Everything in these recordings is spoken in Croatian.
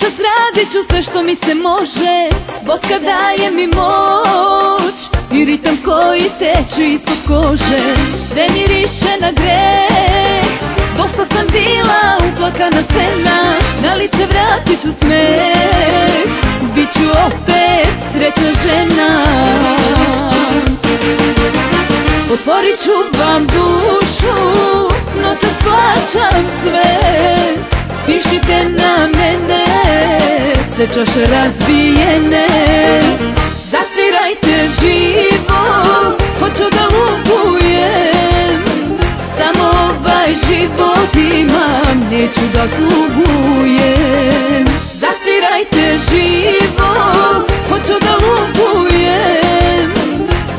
Noćas radit ću sve što mi se može, vodka daje mi moć i ritam koji teče ispod kože. Sve miriše na greh, dosta sam bila uplakana scena, na lice vratit ću smeh, bit ću opet srećna žena. Otvorit ću vam dušu, noćas plaćam sve, pišite na mene, sve čaše razbijene. Zasvirajte živo, hoću da lupujem, samo ovaj život imam, neću da kugujem. Zasvirajte živo, hoću da lupujem,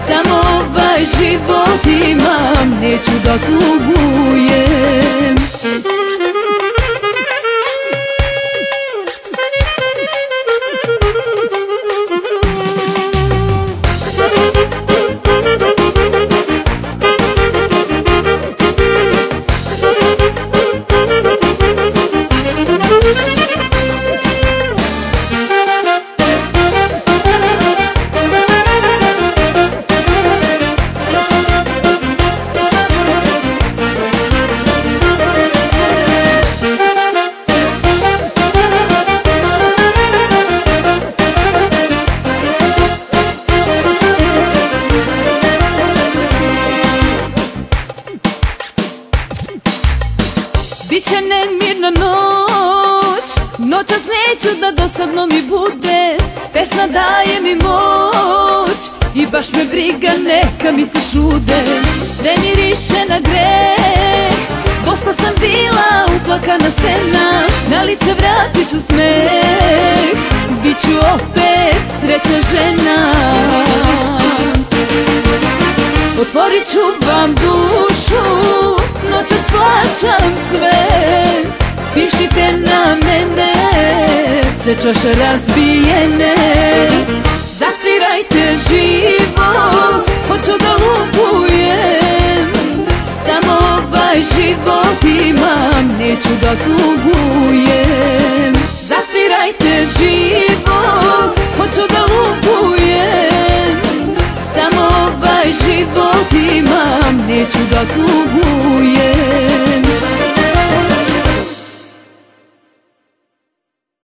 samo ovaj život imam, neću da kugujem. Biće nemirna noć, noćas neću da dosadno mi bude, pesma daje mi moć i baš me briga, neka mi se čude. Sve miriše na greh, dosta sam bila uplakana scena, na lice vratit ću smeh, bit ću opet srećna žena. Otvorit ću vam dušu, noćas plaćam sve, pišite na mene, sve čaše razbijene. Zasvirajte živo, hoću da lupujem, samo ovaj život imam, neću da tugujem.